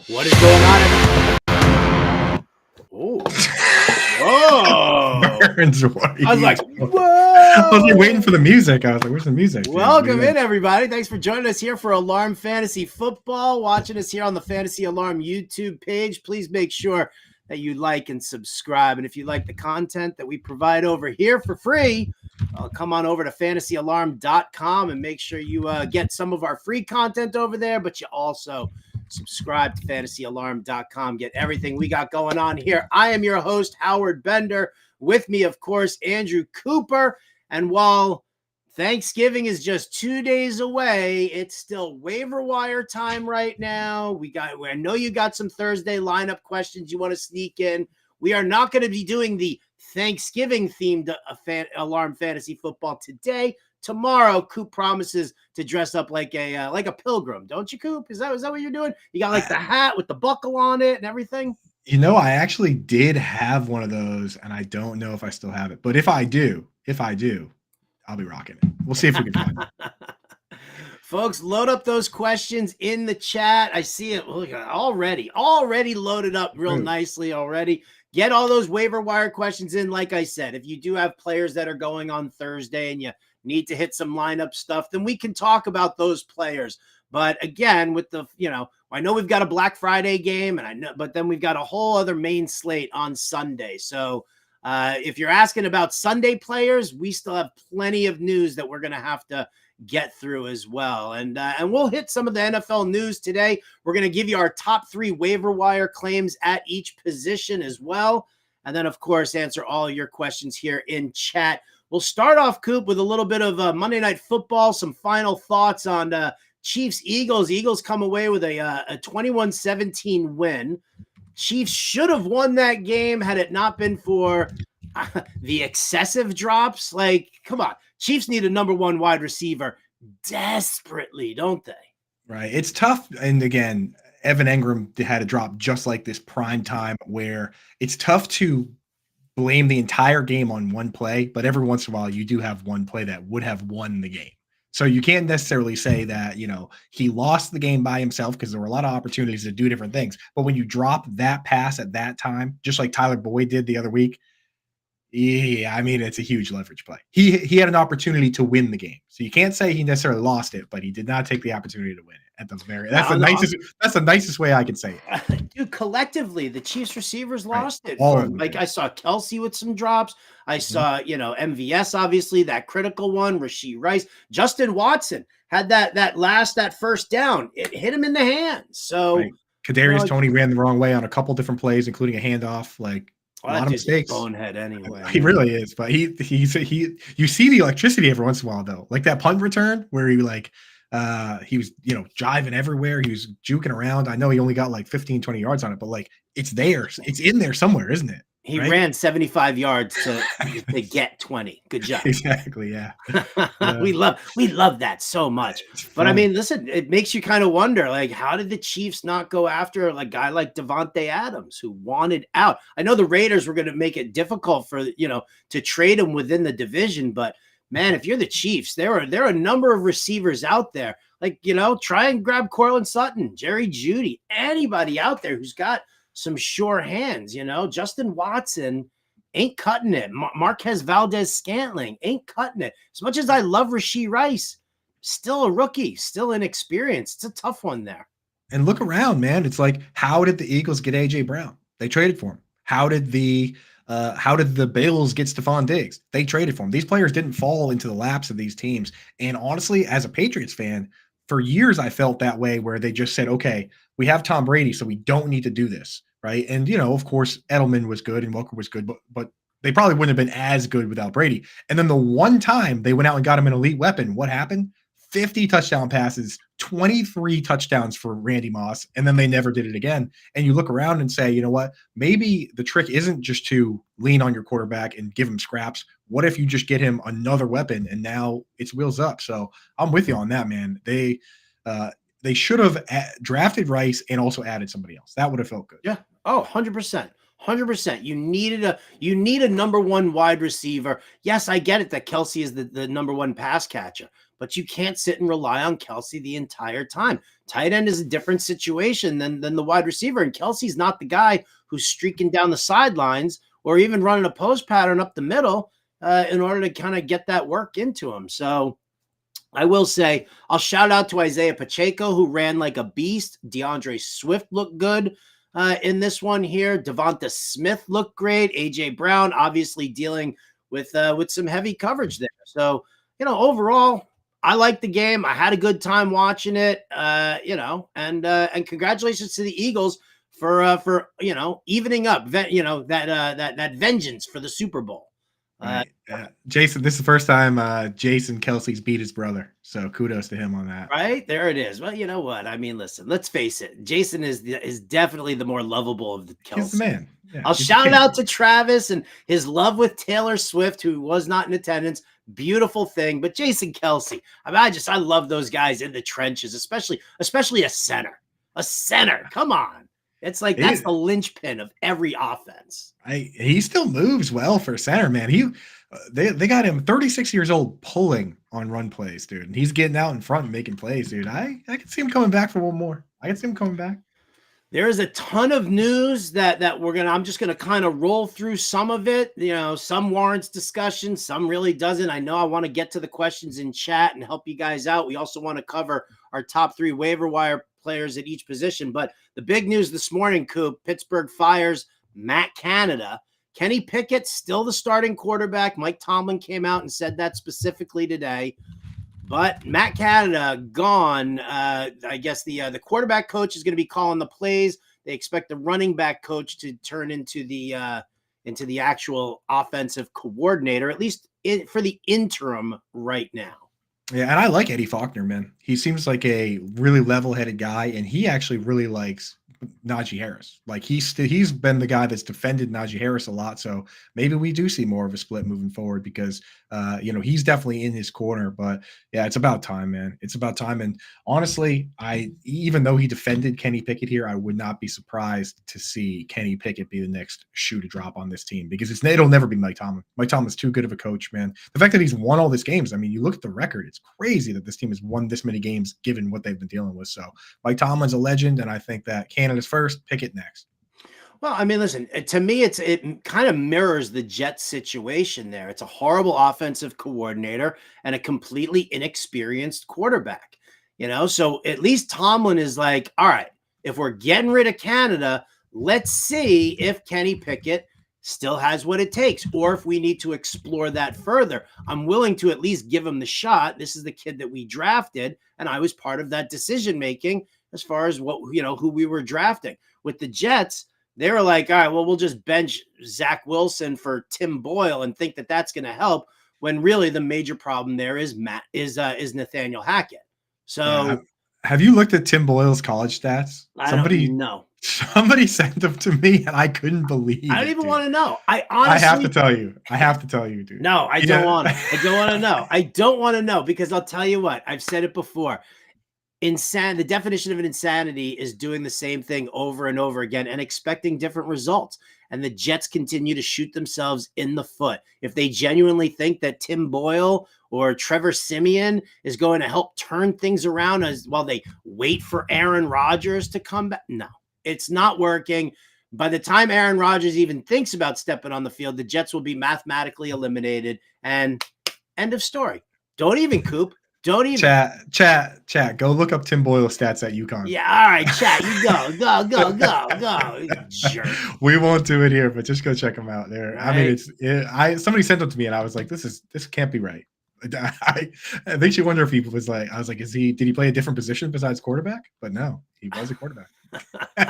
What is going on? Oh, whoa! Burns, what are I was you like, doing? whoa! I was like waiting for the music. I was like, where's the music? dude? Welcome Yeah. in, everybody. Thanks for joining us here for Alarm Fantasy Football. Watching us here on the Fantasy Alarm YouTube page. Please make sure that you like and subscribe. And if you like the content that we provide over here for free, come on over to fantasyalarm.com and make sure you get some of our free content over there, but you also subscribe to fantasyalarm.com. Get everything we got going on here. I am your host, Howard Bender. With me, of course, Andrew Cooper. And while Thanksgiving is just 2 days away, it's still waiver wire time right now. I know you got some Thursday lineup questions you want to sneak in. We are not going to be doing the Thanksgiving themed Alarm Fantasy Football today. Tomorrow, Coop promises to dress up like a pilgrim, don't you, Coop? Is that what you're doing? You got like the hat with the buckle on it and everything. You know, I actually did have one of those, and I don't know if I still have it. But if I do, I'll be rocking it. We'll see if we can find it. Folks, load up those questions in the chat. I see it. Look, already loaded up real nicely already. Get all those waiver wire questions in. Like I said, if you do have players that are going on Thursday and you need to hit some lineup stuff, then we can talk about those players. But again, with the, I know we've got a Black Friday game, but then we've got a whole other main slate on Sunday. So if you're asking about Sunday players, we still have plenty of news that we're going to have to get through as well. And we'll hit some of the NFL news today. We're going to give you our top 3 waiver wire claims at each position as well. And then, of course, answer all your questions here in chat. We'll start off, Coop, with a little bit of Monday Night Football, some final thoughts on Chiefs-Eagles. Eagles come away with a 21-17 win. Chiefs should have won that game had it not been for the excessive drops. Like, come on. Chiefs need a number 1 wide receiver desperately, don't they? Right. It's tough. And again, Evan Engram had a drop just like this prime time where it's tough to blame the entire game on one play, but every once in a while you do have one play that would have won the game. So you can't necessarily say that, he lost the game by himself because there were a lot of opportunities to do different things. But when you drop that pass at that time, just like Tyler Boyd did the other week, yeah, I mean, it's a huge leverage play. He had an opportunity to win the game. So you can't say he necessarily lost it, but he did not take the opportunity to win it at the very. That's the nicest way I can say it. Dude, collectively, the Chiefs receivers lost it. All of them. I saw Kelsey with some drops. I saw, MVS, obviously, that critical one, Rashee Rice. Justin Watson had that first down. It hit him in the hands. So Kadarius Toney ran the wrong way on a couple different plays, including a handoff. A lot of mistakes. Bonehead anyway. He really is, but he you see the electricity every once in a while though. Like that punt return where he was jiving everywhere. He was juking around. I know he only got 15, 20 yards on it, but it's there. It's in there somewhere, isn't it? He ran 75 yards to get 20. Good job. Exactly. Yeah. We love that so much. But I mean, listen, it makes you kind of wonder, how did the Chiefs not go after a guy like Devontae Adams who wanted out? I know the Raiders were going to make it difficult for, to trade him within the division, but man, if you're the Chiefs, there are a number of receivers out there. Try and grab Cortland Sutton, Jerry Jeudy, anybody out there who's got some sure hands. Justin Watson ain't cutting it. Marquez Valdez-Scantling ain't cutting it. As much as I love Rashee Rice, still a rookie, still inexperienced. It's a tough one there. And look around, man. It's how did the Eagles get A.J. Brown? They traded for him. How did the Bills get Stephon Diggs? They traded for him. These players didn't fall into the laps of these teams. And honestly, as a Patriots fan, for years I felt that way where they just said, okay, we have Tom Brady, so we don't need to do this, right? And, of course, Edelman was good and Welker was good, but they probably wouldn't have been as good without Brady. And then the one time they went out and got him an elite weapon, what happened? 50 touchdown passes, 23 touchdowns for Randy Moss, and then they never did it again. And you look around and say, you know what? Maybe the trick isn't just to lean on your quarterback and give him scraps. What if you just get him another weapon and now it's wheels up? So I'm with you on that, man. They should have drafted Rice and also added somebody else. That would have felt good. Yeah. Oh, 100%. 100%. You need a number 1 wide receiver. Yes, I get it that Kelsey is the number 1 pass catcher, but you can't sit and rely on Kelsey the entire time. Tight end is a different situation than the wide receiver, and Kelsey's not the guy who's streaking down the sidelines or even running a post pattern up the middle in order to kind of get that work into him. So I will say, I'll shout out to Isaiah Pacheco, who ran like a beast. DeAndre Swift looked good in this one here. Devonta Smith looked great. A.J. Brown obviously dealing with some heavy coverage there. So, overall, I liked the game. I had a good time watching it, and congratulations to the Eagles for evening up, that vengeance for the Super Bowl. Right. Jason, this is the first time Jason Kelsey's beat his brother. So kudos to him on that. Right? There it is. Well, you know what? I mean, listen, let's face it. Jason is definitely the more lovable of the Kelsey. He's the man. Yeah, I'll shout out to Travis and his love with Taylor Swift, who was not in attendance. Beautiful thing. But Jason Kelsey, I mean, I love those guys in the trenches, especially a center. A center. Come on. It's like that's the linchpin of every offense. He still moves well for center, man. They got him 36 years old pulling on run plays, dude. And he's getting out in front and making plays, dude. I can see him coming back for one more. I can see him coming back. There is a ton of news that I'm just gonna kind of roll through some of it. Some warrants discussion, some really doesn't. I know I want to get to the questions in chat and help you guys out. We also want to cover our top 3 waiver wire players at each position. But the big news this morning, Coop, Pittsburgh fires Matt Canada. Kenny Pickett still the starting quarterback. Mike Tomlin came out and said that specifically today. But Matt Canada gone. I guess the quarterback coach is going to be calling the plays. They expect the running back coach to turn into the actual offensive coordinator, at least for the interim right now. Yeah, and I like Eddie Faulkner, man. He seems like a really level-headed guy, and he actually really likes Najee Harris. Like he's been the guy that's defended Najee Harris a lot. So maybe we do see more of a split moving forward because he's definitely in his corner. But yeah, it's about time, man. It's about time. And honestly, even though he defended Kenny Pickett here, I would not be surprised to see Kenny Pickett be the next shoe to drop on this team because it'll never be Mike Tomlin. Mike Tomlin's too good of a coach, man. The fact that he's won all these games, I mean, you look at the record, it's crazy that this team has won this many games given what they've been dealing with. So Mike Tomlin's a legend, and I think that Canada's first, Pickett next. Well, I mean, listen, to me, it kind of mirrors the Jets situation there. It's a horrible offensive coordinator and a completely inexperienced quarterback, so at least Tomlin is like, all right, if we're getting rid of Canada, let's see if Kenny Pickett still has what it takes, or if we need to explore that further. I'm willing to at least give him the shot. This is the kid that we drafted, and I was part of that decision-making as far as who we were drafting. With the Jets, they were like, all right, well, we'll just bench Zach Wilson for Tim Boyle and think that that's going to help, when really the major problem there is Nathaniel Hackett. So yeah, have you looked at Tim Boyle's college stats? Somebody sent them to me and I couldn't believe it. I don't even want to know. I have to tell you, dude. No, I don't want to. I don't want to know. I don't want to know because I'll tell you what, I've said it before. The definition of an insanity is doing the same thing over and over again and expecting different results. And the Jets continue to shoot themselves in the foot. If they genuinely think that Tim Boyle or Trevor Siemian is going to help turn things around while they wait for Aaron Rodgers to come back, no, it's not working. By the time Aaron Rodgers even thinks about stepping on the field, the Jets will be mathematically eliminated, and end of story. Don't even, Coop. Don't even chat. Go look up Tim Boyle stats at UConn. Yeah, all right, chat. You go. Jerk. We won't do it here, but just go check them out there. Right. I mean, somebody sent them to me, and I was like, this can't be right. I think she wondered if he was like, I was like, did he play a different position besides quarterback? But no, he was a quarterback. All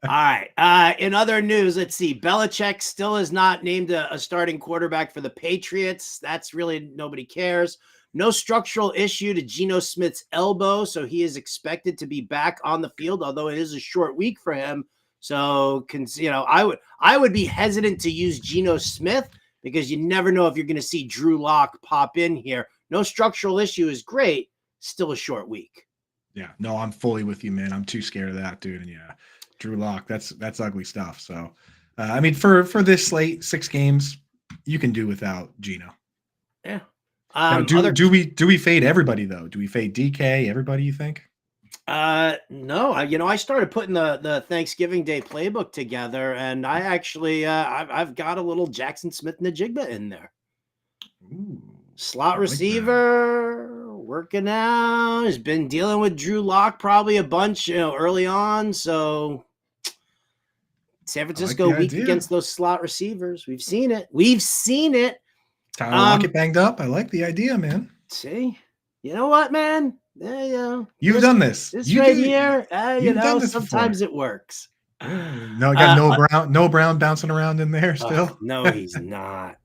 right. In other news, let's see. Belichick still is not named a starting quarterback for the Patriots. That's really nobody cares. No structural issue to Geno Smith's elbow, so he is expected to be back on the field, although it is a short week for him. So, I would be hesitant to use Geno Smith because you never know if you're going to see Drew Lock pop in here. No structural issue is great. Still a short week. Yeah, no, I'm fully with you, man. I'm too scared of that, dude. And yeah, Drew Lock, that's ugly stuff. So, I mean, for this slate, 6 games, you can do without Geno. Yeah. Now, do we fade everybody though? Do we fade DK? Everybody, you think? No. I started putting the Thanksgiving Day playbook together, and I actually I've got a little Jackson Smith-Njigba in there. Ooh, Slot I like receiver, working out. Has been dealing with Drew Lock probably a bunch, early on. So San Francisco weak against those slot receivers. We've seen it. Tyler Lockett banged up. I like the idea, man. See, you know what, man? You've done this. This you've done this sometimes before. It works. No, got no Brown bouncing around in there still. No, he's not.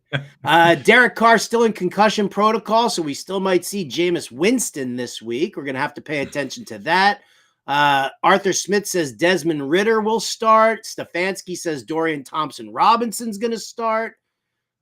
Derek Carr still in concussion protocol, so we still might see Jameis Winston this week. We're going to have to pay attention to that. Arthur Smith says Desmond Ridder will start. Stefanski says Dorian Thompson-Robinson's going to start.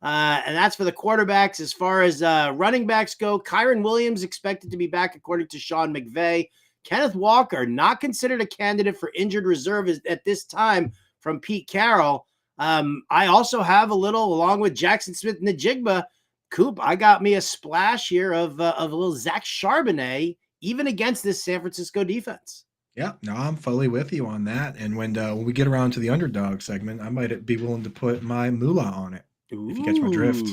And that's for the quarterbacks. As far as running backs go, Kyron Williams expected to be back according to Sean McVay. Kenneth Walker not considered a candidate for injured reserve at this time from Pete Carroll. I also have a little, along with Jackson Smith-Njigba, Coop, I got me a splash here of a little Zach Charbonnet, even against this San Francisco defense. Yeah, no, I'm fully with you on that. And when we get around to the underdog segment, I might be willing to put my moolah on it. Ooh. If you catch my drift.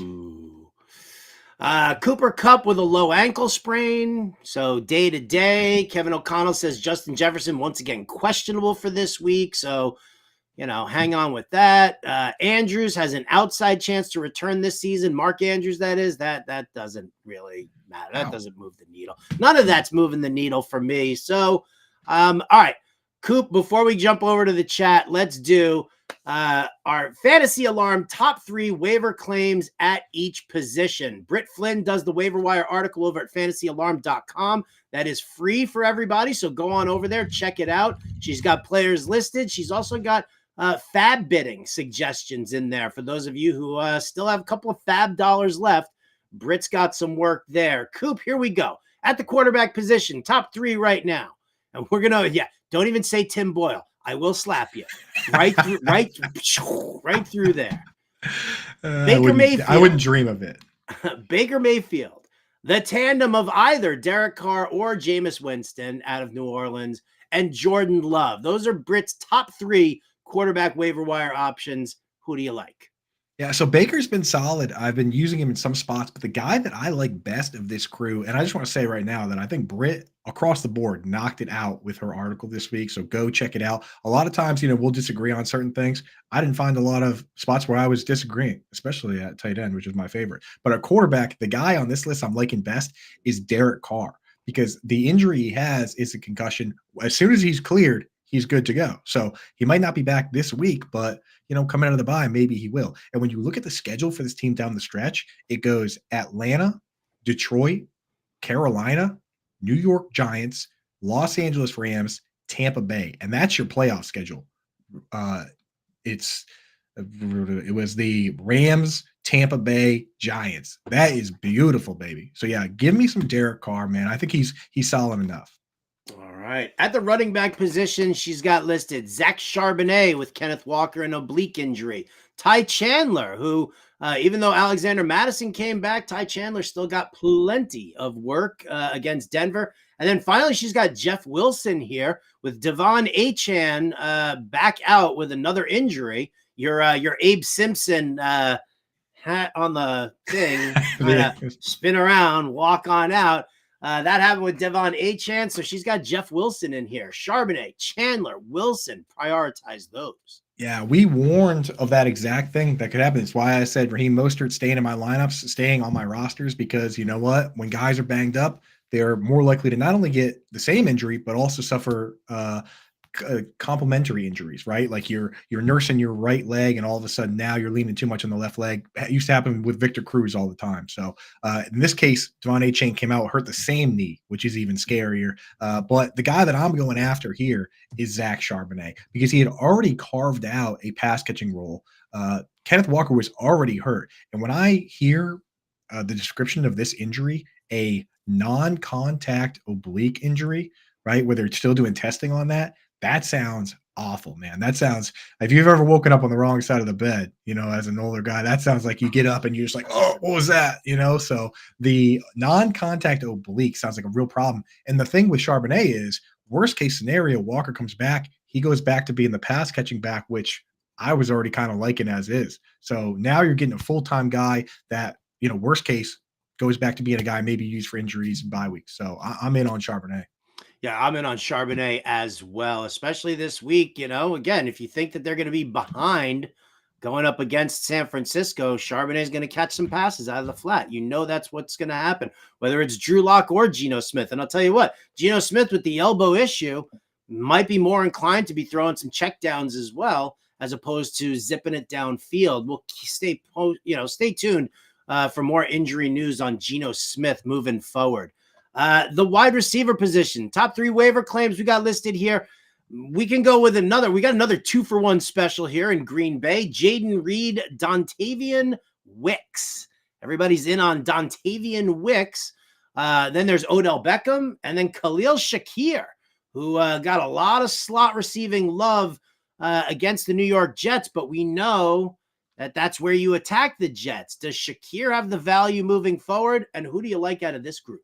Cooper Kupp with a low ankle sprain. So day to day, Kevin O'Connell says Justin Jefferson once again questionable for this week. So, hang on with that. Andrews has an outside chance to return this season. Mark Andrews, that is. That doesn't really matter. That doesn't move the needle. None of that's moving the needle for me. So, all right, Coop, before we jump over to the chat, let's do our fantasy alarm top 3 waiver claims at each position. Britt Flynn does the waiver wire article over at fantasyalarm.com. That is free for everybody. So go on over there, check it out. She's got players listed. She's also got fab bidding suggestions in there for those of you who still have a couple of fab dollars left. Britt's got some work there. Coop, here we go. At the quarterback position, top 3 right now. And we're going to, don't even say Tim Boyle. I will slap you right through there. Baker Mayfield. I wouldn't dream of it. Baker Mayfield, the tandem of either Derek Carr or Jameis Winston out of New Orleans, and Jordan Love. Those are Britt's top 3 quarterback waiver wire options. Who do you like? Yeah, so Baker's been solid. I've been using him in some spots, but the guy that I like best of this crew, and I just want to say right now that I think Britt across the board knocked it out with her article this week. So go check it out. A lot of times, we'll disagree on certain things. I didn't find a lot of spots where I was disagreeing, especially at tight end, which is my favorite. But at quarterback, the guy on this list I'm liking best is Derek Carr, because the injury he has is a concussion. As soon as he's cleared, he's good to go. So he might not be back this week, but coming out of the bye, maybe he will. And when you look at the schedule for this team down the stretch, it goes Atlanta, Detroit, Carolina, New York Giants, Los Angeles Rams, Tampa Bay. And that's your playoff schedule. It was the Rams, Tampa Bay, Giants. That is beautiful, baby. So yeah, give me some Derek Carr, man. I think he's solid enough. All right. At the running back position, she's got listed Zach Charbonnet with Kenneth Walker an oblique injury. Ty Chandler, who, even though Alexander Madison came back, Ty Chandler still got plenty of work against Denver. And then finally, she's got Jeff Wilson here with Devon Achane back out with another injury. Your Abe Simpson hat on the thing, spin around, walk on out. That happened with Devon Achane, so she's got Jeff Wilson in here. Charbonnet, Chandler, Wilson, prioritize those. Yeah, we warned of that exact thing that could happen. It's why I said Raheem Mostert staying in my lineups, staying on my rosters, because you know what? When guys are banged up, they're more likely to not only get the same injury, but also suffer complementary injuries, right? Like you're nursing your right leg and all of a sudden now you're leaning too much on the left leg. It used to happen with Victor Cruz all the time. So in this case, Devon Achane came out, hurt the same knee, which is even scarier. But the guy that I'm going after here is Zach Charbonnet, because he had already carved out a pass catching role. Kenneth Walker was already hurt. And when I hear the description of this injury, a non-contact oblique injury, right, where they're still doing testing on that, that sounds awful, man. That sounds, if you've ever woken up on the wrong side of the bed, as an older guy, that sounds like you get up and you're just like, oh, what was that? So the non-contact oblique sounds like a real problem. And the thing with Charbonnet is, worst case scenario, Walker comes back, he goes back to being the pass catching back, which I was already kind of liking as is. So now you're getting a full-time guy that, worst case, goes back to being a guy maybe used for injuries and bye weeks. So I'm in on Charbonnet. Yeah, I'm in on Charbonnet as well, especially this week. Again, if you think that they're going to be behind going up against San Francisco, Charbonnet is going to catch some passes out of the flat. That's what's going to happen, whether it's Drew Lock or Geno Smith. And I'll tell you what, Geno Smith with the elbow issue might be more inclined to be throwing some checkdowns as well, as opposed to zipping it downfield. We'll stay tuned for more injury news on Geno Smith moving forward. The wide receiver position, top 3 waiver claims we got listed here. We can go with another. We got another 2-for-1 special here in Green Bay. Jaden Reed, Dontavian Wicks. Everybody's in on Dontavian Wicks. Then there's Odell Beckham, and then Khalil Shakir, who got a lot of slot receiving love against the New York Jets, but we know that's where you attack the Jets. Does Shakir have the value moving forward? And who do you like out of this group?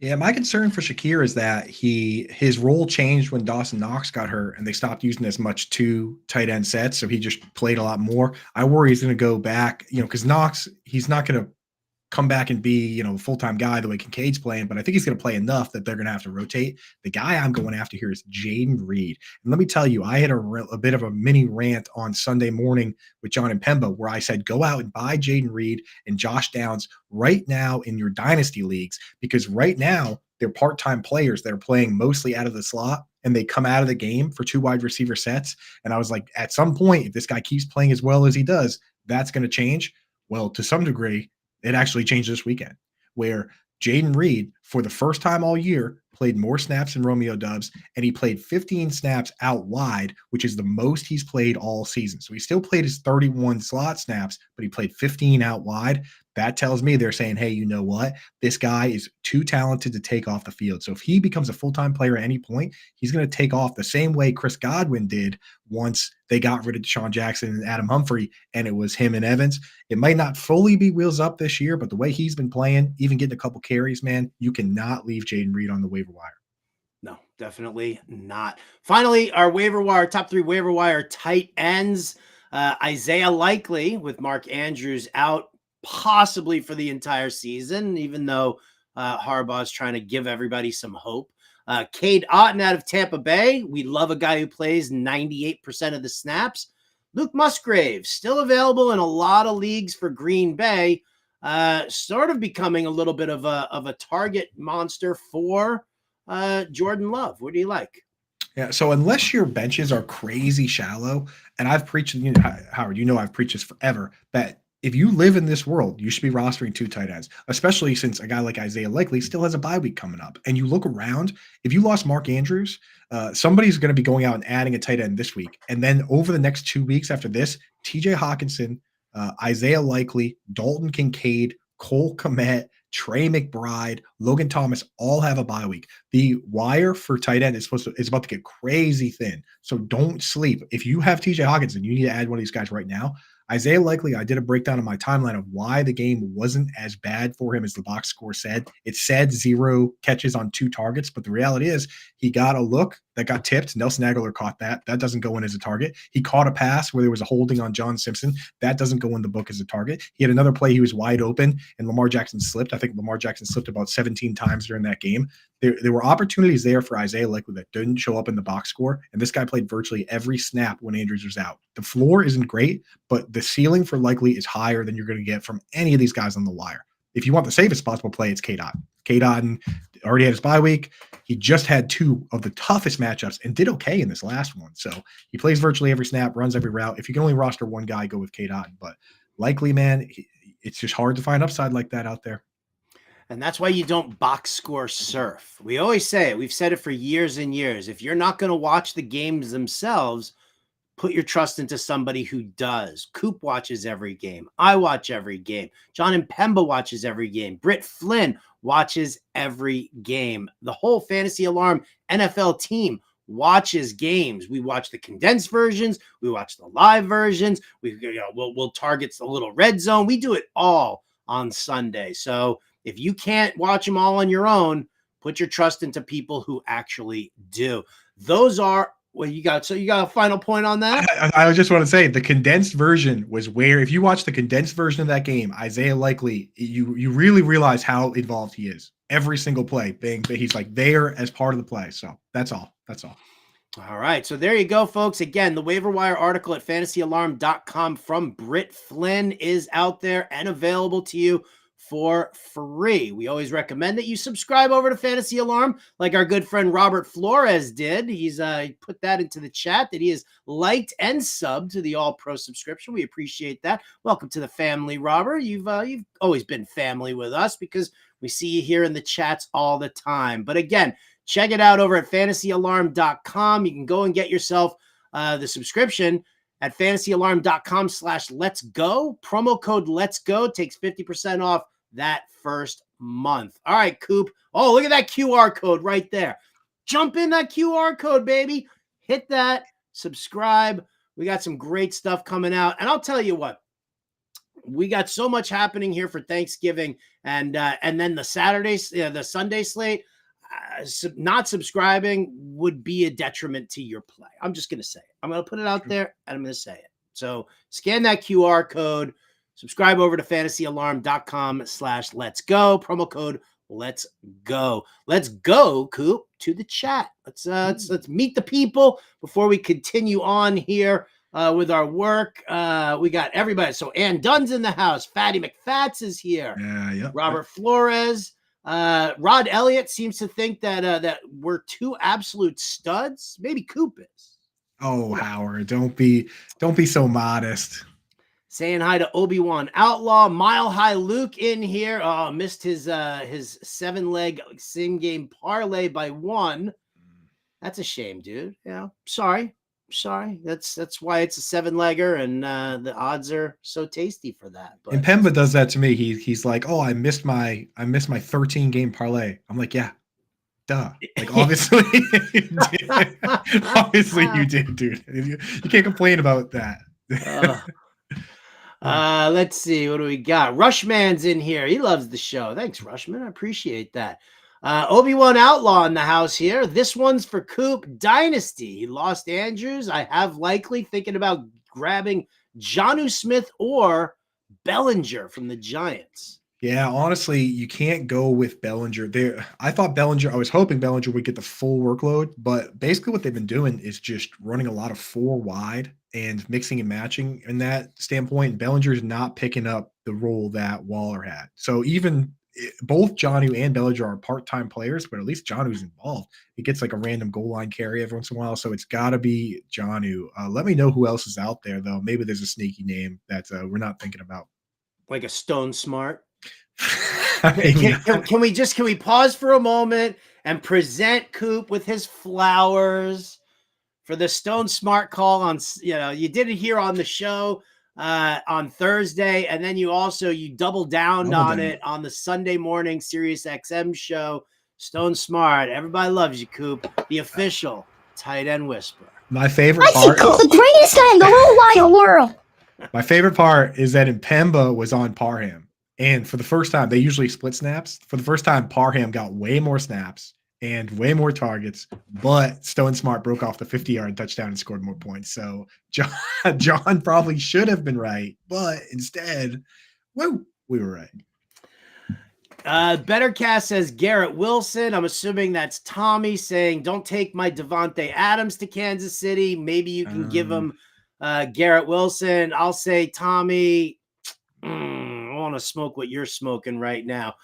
Yeah, my concern for Shakir is that his role changed when Dawson Knox got hurt and they stopped using as much 2 tight end sets. So he just played a lot more. I worry he's going to go back, because Knox, he's not going to come back and be, a full-time guy the way Kincaid's playing, but I think he's going to play enough that they're going to have to rotate. The guy I'm going after here is Jaden Reed. And let me tell you, I had a bit of a mini rant on Sunday morning with John and Pemba where I said, go out and buy Jaden Reed and Josh Downs right now in your dynasty leagues, because right now they're part-time players that are playing mostly out of the slot and they come out of the game for 2 wide receiver sets. And I was like, at some point, if this guy keeps playing as well as he does, that's going to change. Well, to some degree, it actually changed this weekend, where Jaden Reed, for the first time all year, played more snaps than Romeo Doubs, and he played 15 snaps out wide, which is the most he's played all season. So he still played his 31 slot snaps, but he played 15 out wide. That tells me they're saying, hey, you know what? This guy is too talented to take off the field. So if he becomes a full-time player at any point, he's going to take off the same way Chris Godwin did once they got rid of Deshaun Jackson and Adam Humphrey, and it was him and Evans. It might not fully be wheels up this year, but the way he's been playing, even getting a couple carries, man, you cannot leave Jaden Reed on the waiver wire. No, definitely not. Finally, our waiver wire, top 3 waiver wire tight ends. Isaiah Likely with Mark Andrews out possibly for the entire season, even though Harbaugh's trying to give everybody some hope. Cade Otton out of Tampa Bay. We love a guy who plays 98% of the snaps. Luke Musgrave, still available in a lot of leagues for Green Bay, sort of becoming a little bit of a target monster for Jordan Love. What do you like? Yeah, so unless your benches are crazy shallow, and I've preached, Howard, I've preached this forever, that if you live in this world, you should be rostering 2 tight ends, especially since a guy like Isaiah Likely still has a bye week coming up. And you look around, if you lost Mark Andrews, somebody's going to be going out and adding a tight end this week. And then over the next 2 weeks after this, TJ Hawkinson, Isaiah Likely, Dalton Kincaid, Cole Kmet, Trey McBride, Logan Thomas all have a bye week. The wire for tight end is about to get crazy thin. So don't sleep. If you have TJ Hawkinson, you need to add one of these guys right now. Isaiah Likely, I did a breakdown of my timeline of why the game wasn't as bad for him as the box score said. It said 0 catches on 2 targets, but the reality is he got a look that got tipped. Nelson Aguilar caught that. That doesn't go in as a target. He caught a pass where there was a holding on John Simpson. That doesn't go in the book as a target. He had another play. He was wide open and Lamar Jackson slipped. I think Lamar Jackson slipped about 17 times during that game. There were opportunities there for Isaiah Likely that didn't show up in the box score, and this guy played virtually every snap when Andrews was out. The floor isn't great, but the ceiling for Likely is higher than you're going to get from any of these guys on the wire. If you want the safest possible play, it's Cade Otton. Cade Otton already had his bye week. He just had 2 of the toughest matchups and did okay in this last one. So he plays virtually every snap, runs every route. If you can only roster one guy, go with Cade Otton. But Likely, man, it's just hard to find upside like that out there. And that's why you don't box score surf. We always say it. We've said it for years and years. If you're not going to watch the games themselves, put your trust into somebody who does. Coop watches every game. I watch every game. John and Pemba watches every game. Britt Flynn watches every game. The whole Fantasy Alarm NFL team watches games. We watch the condensed versions. We watch the live versions. We'll target the little red zone. We do it all on Sunday. So if you can't watch them all on your own, put your trust into people who actually do. Those are what you got. So you got a final point on that? I just want to say the condensed version was where, if you watch the condensed version of that game, Isaiah Likely, you really realize how involved he is. Every single play, he's like there as part of the play. So that's all. That's all. All right. So there you go, folks. Again, the waiver wire article at fantasyalarm.com from Britt Flynn is out there and available to you for free. We always recommend that you subscribe over to Fantasy Alarm like our good friend Robert Flores did. He's put that into the chat that he has liked and subbed to the All Pro subscription. We appreciate that. Welcome to the family, Robert. You've always been family with us because we see you here in the chats all the time. But again, check it out over at fantasyalarm.com. You can go and get yourself the subscription at fantasyalarm.com/let's go. Promo code let's go takes 50% off that first month. All right, Coop. Oh, look at that QR code right there. Jump in that QR code, baby. Hit that, subscribe. We got some great stuff coming out. And I'll tell you what, we got so much happening here for Thanksgiving and then the Sunday slate. Not subscribing would be a detriment to your play. I'm just going to say it. I'm going to put it out there and I'm going to say it. So scan that QR code, subscribe over to fantasyalarm.com/let's go. Promo code let's go. Let's go, Coop, to the chat. Let's meet the people before we continue on here with our work. We got everybody. So Ann Dunn's in the house. Fatty McFats is here. Yeah. Robert Flores. Rod Elliott seems to think that we're two absolute studs. Maybe Coop is. Oh, Howard, don't be so modest. Saying hi to Obi-Wan Outlaw. Mile High Luke in here. Oh, missed his 7-leg sim game parlay by 1. That's a shame, dude. Yeah, sorry. That's why it's a 7-legger, and the odds are so tasty for that. But and Pemba does that to me. He's like, oh, I missed my 13 game parlay. I'm like, yeah, duh. Like obviously, obviously you did, dude. You can't complain about that. Let's see, what do we got? Rushman's in here. He loves the show. Thanks, Rushman. I appreciate that. Obi-Wan Outlaw in the house here. This one's for Coop. Dynasty. He lost Andrews. I have Likely, thinking about grabbing Jonnu Smith or Bellinger from the Giants. Yeah, honestly, you can't go with Bellinger. I was hoping Bellinger would get the full workload, but basically what they've been doing is just running a lot of 4 wide and mixing and matching in that standpoint. Bellinger's not picking up the role that Waller had. So even both Jonnu and Bellinger are part-time players, but at least Jonnu's involved. He gets like a random goal line carry every once in a while, so it's got to be Jonnu. Let me know who else is out there, though. Maybe there's a sneaky name that we're not thinking about. Like a Stone Smart. Can we pause for a moment and present Coop with his flowers for the Stone Smart call on, you did it here on the show on Thursday, and then you double down on it on the Sunday morning Sirius XM show. Stone Smart, everybody loves you, Coop, the official tight end whisperer. My favorite part, the greatest guy in the whole wide world. My favorite part is that Impemba was on Parham, and for the first time, they usually split snaps. For the first time, Parham got way more snaps and way more targets, but Stone Smart broke off the 50-yard touchdown and scored more points. So John probably should have been right, but instead, we were right. Bettercast says Garrett Wilson. I'm assuming that's Tommy saying, don't take my Devontae Adams to Kansas City. Maybe you can give him Garrett Wilson. I'll say, Tommy, I want to smoke what you're smoking right now.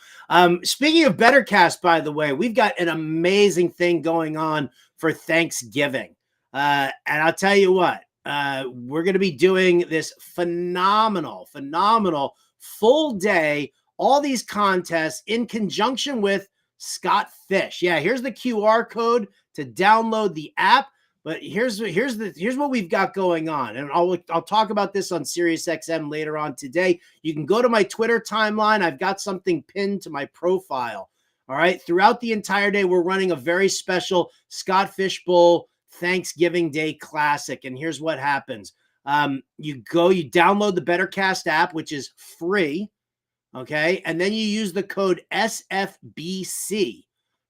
Speaking of Bettercast, by the way, we've got an amazing thing going on for Thanksgiving. And I'll tell you what, we're going to be doing this phenomenal full day, all these contests in conjunction with Scott Fish. Yeah, here's the QR code to download the app. But here's what we've got going on, and I'll talk about this on SiriusXM later on today. You can go to my Twitter timeline. I've got something pinned to my profile. All right, throughout the entire day, we're running a very special Scott Fish Bowl Thanksgiving Day Classic. And here's what happens. You download the BetterCast app, which is free. Okay. And then you use the code SFBC.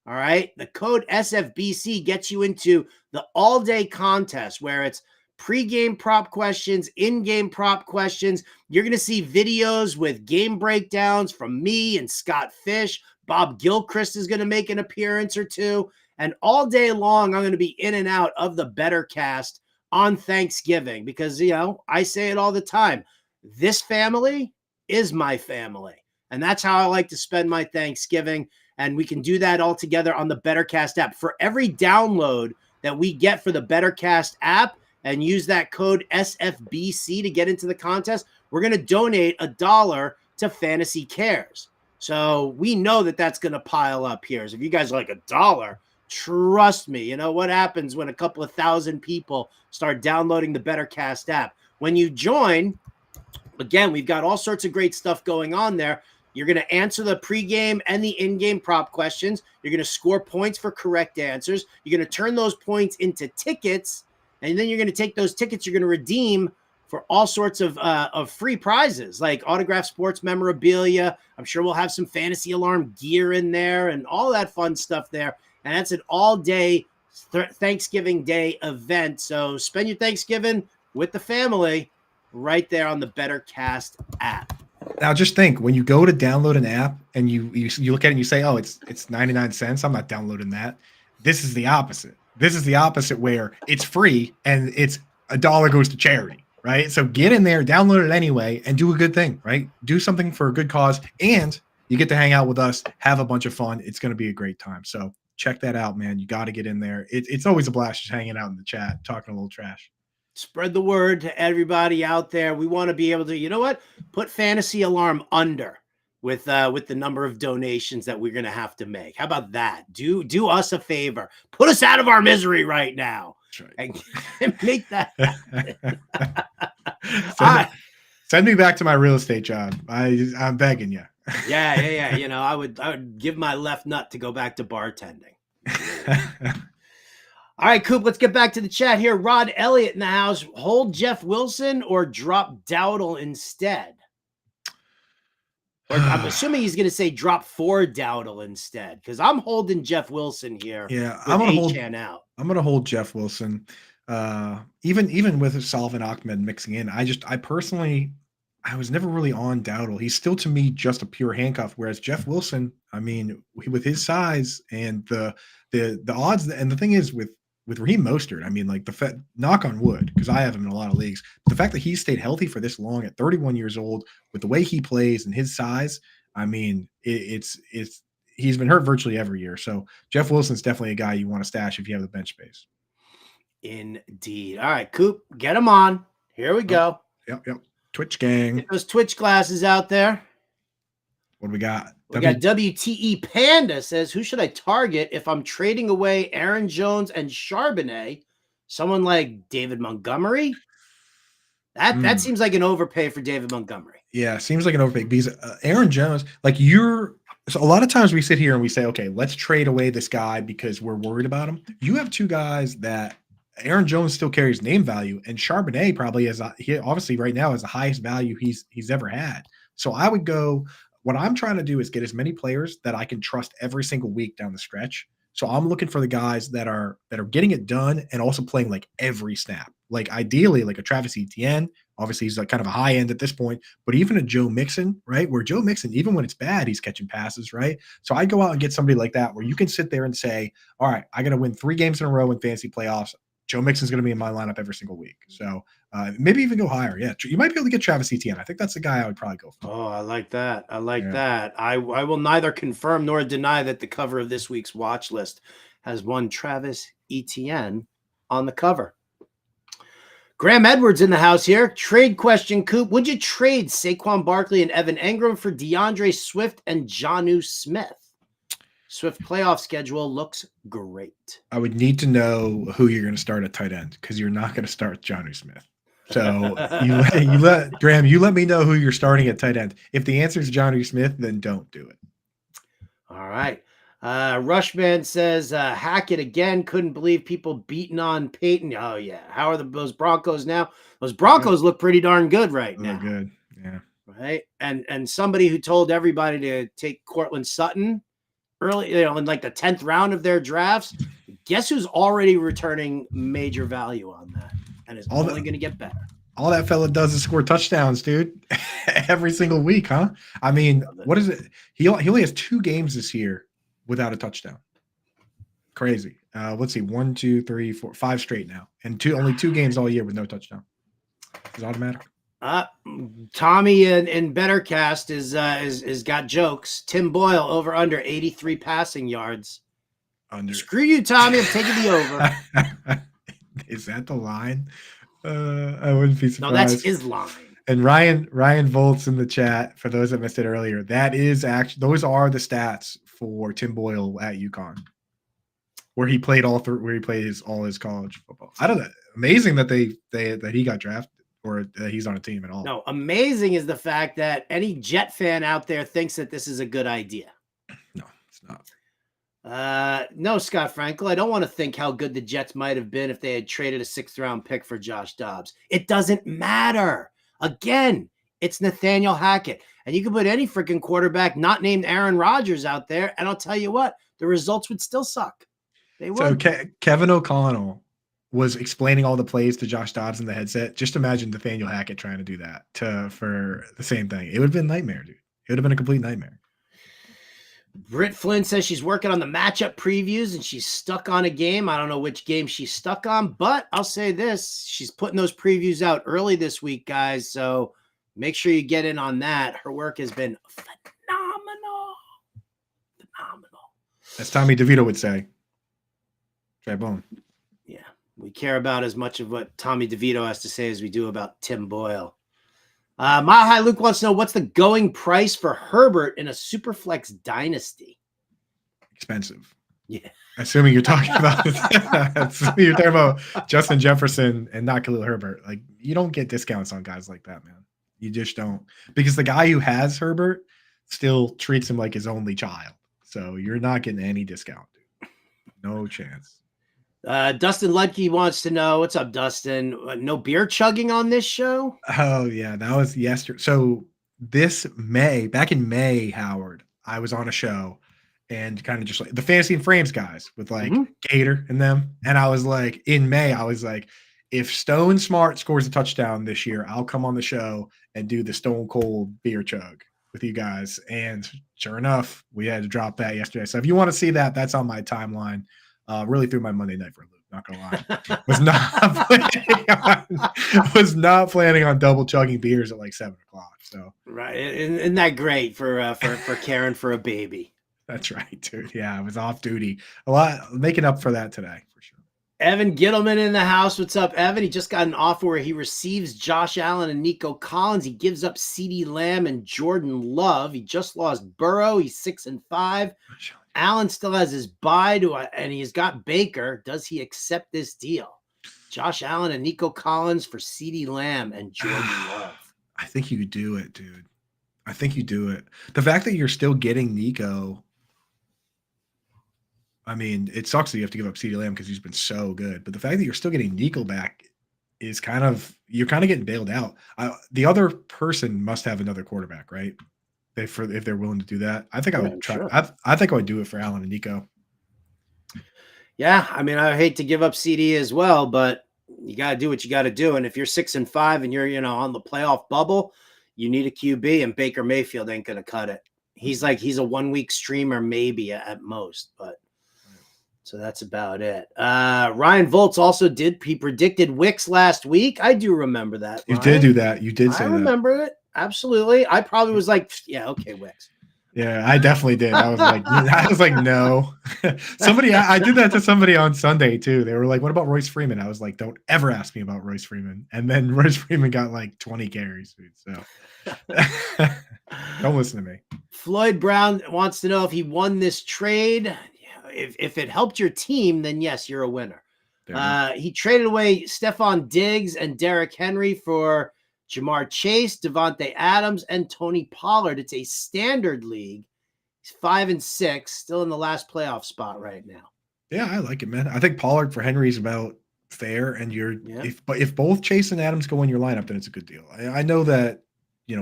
All right. The code SFBC gets you into the all-day contest where it's pre-game prop questions, in-game prop questions. You're going to see videos with game breakdowns from me and Scott Fish. Bob Gilchrist is going to make an appearance or two. And all day long, I'm going to be in and out of the BetterCast on Thanksgiving because, I say it all the time. This family is my family. And that's how I like to spend my Thanksgiving. And we can do that all together on the BetterCast app. For every download that we get for the BetterCast app and use that code SFBC to get into the contest, we're going to donate $1 to Fantasy Cares. So we know that that's going to pile up here. So if you guys are like $1, trust me, you know what happens when a couple of thousand people start downloading the BetterCast app. When you join, again, we've got all sorts of great stuff going on there. You're going to answer the pregame and the in-game prop questions. You're going to score points for correct answers. You're going to turn those points into tickets, and then you're going to take those tickets you're going to redeem for all sorts of free prizes like autographed sports memorabilia. I'm sure we'll have some Fantasy Alarm gear in there and all that fun stuff there. And that's an all-day Thanksgiving Day event. So spend your Thanksgiving with the family right there on the BetterCast app. Now, just think, when you go to download an app and you look at it and you say, oh, it's 99 cents. I'm not downloading that. This is the opposite. This is the opposite where it's free and it's $1 goes to charity, right? So get in there, download it anyway, and do a good thing, right? Do something for a good cause, and you get to hang out with us, have a bunch of fun. It's going to be a great time. So check that out, man. You got to get in there. It's always a blast just hanging out in the chat, talking a little trash. Spread the word to everybody out there. We want to be able to, put Fantasy Alarm under with the number of donations that we're going to have to make. How about that? Do us a favor. Put us out of our misery right now. That's right. And make that happen. Send me back to my real estate job. I'm begging you. Yeah. I would give my left nut to go back to bartending. All right, Coop, let's get back to the chat here. Rod Elliott in the house. Hold Jeff Wilson or drop Dowdle instead? Or I'm assuming he's going to say drop for Dowdle instead because I'm holding Jeff Wilson here. Yeah, I'm going to hold Jeff Wilson. Even with Salvin Ahmed mixing in, I personally was never really on Dowdle. He's still to me just a pure handcuff, whereas Jeff Wilson, I mean, with his size and the odds, and the thing is with Raheem Mostert, I mean, like knock on wood, because I have him in a lot of leagues. The fact that he stayed healthy for this long at 31 years old, with the way he plays and his size, I mean, he's been hurt virtually every year. So Jeff Wilson's definitely a guy you want to stash if you have the bench space. Indeed. All right, Coop, get him on. Here we go. Yep. Twitch gang. Get those Twitch glasses out there. What do we got? We got WTE Panda says, who should I target if I'm trading away Aaron Jones and Charbonnet? Someone like David Montgomery? That seems like an overpay for David Montgomery. Yeah, seems like an overpay because Aaron Jones, so a lot of times we sit here and we say, okay, let's trade away this guy because we're worried about him. You have two guys that Aaron Jones still carries name value, and Charbonnet probably he obviously right now has the highest value he's ever had. So I would go. What I'm trying to do is get as many players that I can trust every single week down the stretch. So I'm looking for the guys that are getting it done and also playing like every snap. Like ideally, like a Travis Etienne. Obviously, he's like kind of a high end at this point, but even a Joe Mixon, right? Where Joe Mixon, even when it's bad, he's catching passes, right? So I go out and get somebody like that where you can sit there and say, all right, I got to win 3 games in a row in fantasy playoffs. Joe Mixon's going to be in my lineup every single week. So maybe even go higher. Yeah, you might be able to get Travis Etienne. I think that's the guy I would probably go for. Oh, I like that. That. I will neither confirm nor deny that the cover of this week's watch list has one Travis Etienne on the cover. Graham Edwards in the house here. Trade question, Coop. Would you trade Saquon Barkley and Evan Engram for DeAndre Swift and Jonnu Smith? Swift playoff schedule looks great. I would need to know who you're going to start at tight end because you're not going to start Jonnu Smith. So Graham, you let me know who you're starting at tight end. If the answer is Jonnu Smith, then don't do it. All right. Rushman says, Hackett again. Couldn't believe people beating on Peyton. Oh, yeah. How are those Broncos now? Those Broncos look pretty darn good right now. They're good. Yeah. Right. And somebody who told everybody to take Cortland Sutton early, in like the 10th round of their drafts. Guess who's already returning major value on that and is only going to get better. All that fella does is score touchdowns, dude. Every single week, huh? I mean, what is it? He only has 2 games this year without a touchdown. Crazy. Let's see, 1, 2, 3, 4, 5 straight now, and only 2 games all year with no touchdown. It's automatic. Tommy in Bettercast is got jokes. Tim Boyle over under 83 passing yards. Screw you, Tommy. I'm taking the over. Is that the line? I wouldn't be surprised. No, that's his line. And Ryan Volts in the chat, for those that missed it earlier, that is actually, those are the stats for Tim Boyle at UConn, where he played all his college football. I don't know. Amazing that that he got drafted or that he's on a team at all. No, amazing is the fact that any Jet fan out there thinks that this is a good idea. No, it's not. No, Scott Frankel. I don't want to think how good the Jets might have been if they had traded a 6th round pick for Josh Dobbs. It doesn't matter. Again, it's Nathaniel Hackett. And you can put any freaking quarterback not named Aaron Rodgers out there, and I'll tell you what, the results would still suck. They would. So Kevin O'Connell was explaining all the plays to Josh Dobbs in the headset. Just imagine Nathaniel Hackett trying to do that for the same thing. It would have been a nightmare, dude. It would have been a complete nightmare. Britt Flynn says she's working on the matchup previews and she's stuck on a game. I don't know which game she's stuck on, but I'll say this. She's putting those previews out early this week, guys. So make sure you get in on that. Her work has been phenomenal. As Tommy DeVito would say. Try bone. Yeah. We care about as much of what Tommy DeVito has to say as we do about Tim Boyle. Mile High Luke wants to know what's the going price for Herbert in a Superflex dynasty. Expensive. Yeah. Assuming you're talking about Justin Jefferson and not Khalil Herbert. Like, you don't get discounts on guys like that, man. You just don't. Because the guy who has Herbert still treats him like his only child. So you're not getting any discount, dude. No chance. Dustin Ludke wants to know, what's up, Dustin? No beer chugging on this show? Oh, yeah, that was yesterday. So back in May, Howard, I was on a show and kind of just like the Fantasy and Frames guys with like Gator and them. And I was like, in May, I was like, if Stone Smart scores a touchdown this year, I'll come on the show and do the Stone Cold beer chug with you guys. And sure enough, we had to drop that yesterday. So if you want to see that, that's on my timeline. Really threw my Monday night for a loop, not gonna lie. Was not planning on double chugging beers at like 7 o'clock. So right, isn't that great for caring for a baby? That's right, dude. Yeah, I was off duty. A lot making up for that today for sure. Evan Gittleman in the house. What's up, Evan? He just got an offer where he receives Josh Allen and Nico Collins. He gives up CeeDee Lamb and Jordan Love. He just lost Burrow. He's 6-5. Allen still has his bye and he's got Baker. Does he accept this deal? Josh Allen and Nico Collins for CeeDee Lamb and Jordan Love. I think you do it, dude. I think you do it. The fact that you're still getting Nico, I mean, it sucks that you have to give up CeeDee Lamb because he's been so good. But the fact that you're still getting Nico back is you're kind of getting bailed out. The other person must have another quarterback, right? If they're willing to do that. I think I would try. Sure. I think I would do it for Allen and Nico. Yeah, I mean, I hate to give up CD as well, but you got to do what you got to do. And if you're 6-5 and you're on the playoff bubble, you need a QB, and Baker Mayfield ain't going to cut it. He's a 1-week streamer maybe at most, but so that's about it. Ryan Volts also he predicted Wicks last week. I do remember that. You did do that. You did say that. I remember it. Absolutely. I probably was like, yeah, okay, Wicks. Yeah, I definitely did. I was like, no. I did that to somebody on Sunday too. They were like, what about Royce Freeman? I was like, don't ever ask me about Royce Freeman. And then Royce Freeman got like 20 carries, dude. So don't listen to me. Floyd Brown wants to know if he won this trade. If it helped your team, then yes, you're a winner. He traded away Stephon Diggs and Derrick Henry for Jamar Chase, Devontae Adams, and Tony Pollard. It's a standard league. He's 5-6, still in the last playoff spot right now. Yeah, I like it, man. I think Pollard for Henry is about fair, and if both Chase and Adams go in your lineup, then it's a good deal. I know that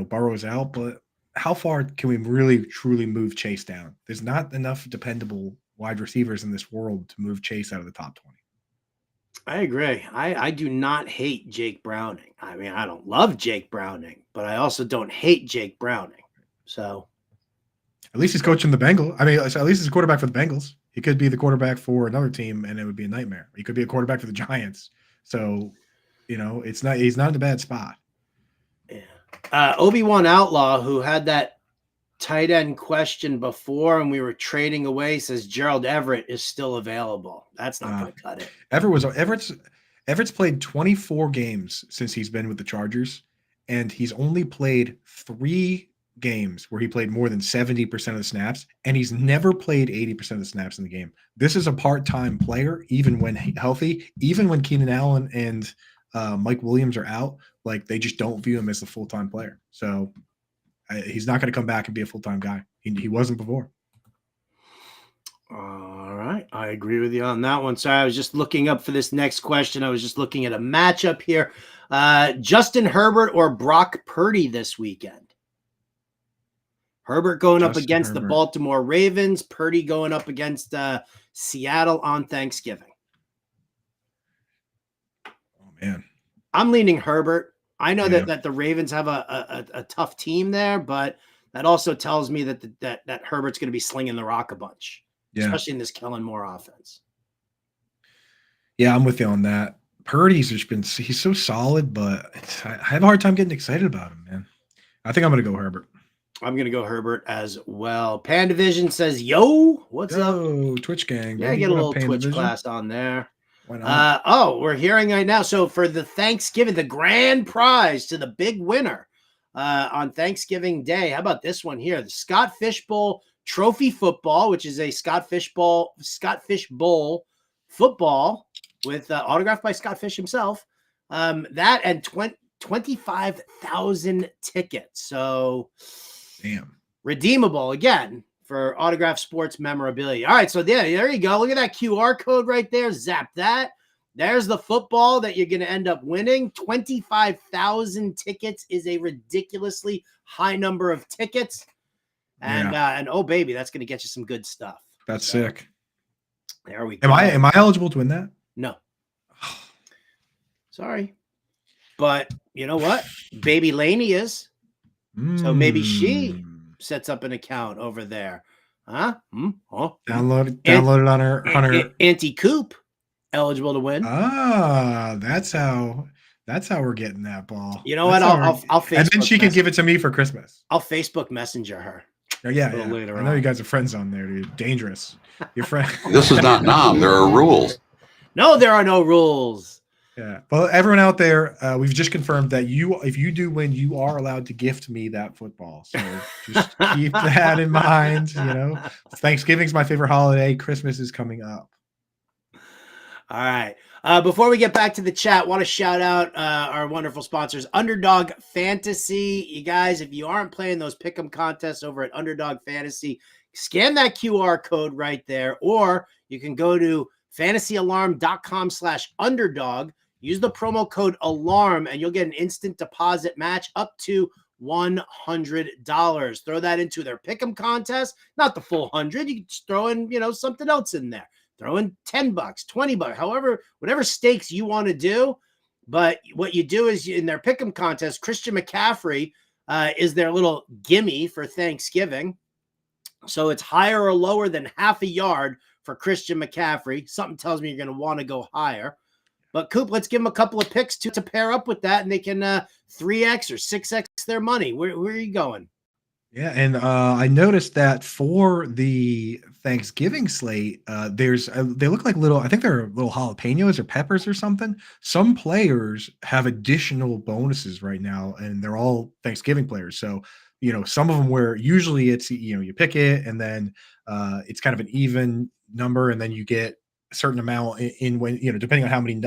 Burrow's out, but how far can we really truly move Chase down? There's not enough dependable wide receivers in this world to move Chase out of the top 20. I agree. I do not hate Jake Browning. I mean, I don't love Jake Browning, but I also don't hate Jake Browning. So at least he's coaching the Bengals. I mean, at least he's a quarterback for the Bengals. He could be the quarterback for another team, and it would be a nightmare. He could be a quarterback for the Giants. So, he's not in a bad spot. Yeah. Obi-Wan Outlaw, who had that tight end question before and we were trading away, says Gerald Everett is still available. That's not going to cut it. Everett's played 24 games since he's been with the Chargers, and he's only played 3 games where he played more than 70% of the snaps, and he's never played 80% of the snaps in the game. This is a part-time player, even when healthy, even when Keenan Allen and Mike Williams are out, like they just don't view him as a full-time player. So he's not going to come back and be a full-time guy. He wasn't before. All right. I agree with you on that one. Sorry, I was just looking up for this next question. I was just looking at a matchup here. Justin Herbert or Brock Purdy this weekend? Herbert going up against the Baltimore Ravens. Purdy going up against Seattle on Thanksgiving. Oh, man. I'm leaning Herbert. I know that the Ravens have a tough team there, but that also tells me that Herbert's going to be slinging the rock a bunch, especially in this Kellen Moore offense. Yeah, I'm with you on that. Purdy's he's so solid, but I have a hard time getting excited about him, man. I think I'm going to go Herbert. I'm going to go Herbert as well. Pandavision says, yo, what's up? Oh, Twitch gang. Yeah, get a little Twitch class on there. Why not? We're hearing right now. So for the Thanksgiving, the grand prize to the big winner on Thanksgiving Day. How about this one here? The Scott Fish Bowl Trophy Football, which is a Scott Fish Bowl football with autographed by Scott Fish himself. That and 25,000 tickets. So damn. Redeemable again for autographed sports memorabilia. All right, so there you go. Look at that QR code right there. Zap that. There's the football that you're going to end up winning. 25,000 tickets is a ridiculously high number of tickets. And oh baby, that's going to get you some good stuff. That's sick. There we go. Am I eligible to win that? No. Sorry. But you know what? Baby Laney is. So maybe she sets up an account over there. Huh? Download it on her Auntie Coop, eligible to win. That's how we're getting that ball. You know what? I'll Facebook and then she can give it to me for Christmas. I'll Facebook Messenger her. Oh, yeah. I know you guys are friends on there, dude. Dangerous. Your friend. This is not Nam. There are rules. No, there are no rules. Yeah. Well, everyone out there, we've just confirmed that if you do win, you are allowed to gift me that football. So just keep that in mind. Thanksgiving's my favorite holiday. Christmas is coming up. All right. Before we get back to the chat, want to shout out our wonderful sponsors, Underdog Fantasy. You guys, if you aren't playing those pick'em contests over at Underdog Fantasy, scan that QR code right there, or you can go to fantasyalarm.com/underdog. Use the promo code ALARM, and you'll get an instant deposit match up to $100. Throw that into their pick'em contest. Not the full 100. You can just throw in, something else in there. Throw in $10, $20, however, whatever stakes you want to do. But what you do is in their pick'em contest, Christian McCaffrey is their little gimme for Thanksgiving. So it's higher or lower than half a yard for Christian McCaffrey. Something tells me you're going to want to go higher. But Coop, let's give them a couple of picks to pair up with that, and they can 3x or 6x their money. Where are you going? Yeah, and I noticed that for the Thanksgiving slate, they look like I think they're little jalapenos or peppers or something. Some players have additional bonuses right now, and they're all Thanksgiving players. So, some of them where usually it's, you pick it and then it's kind of an even number, and then you get a certain amount in when, depending on how many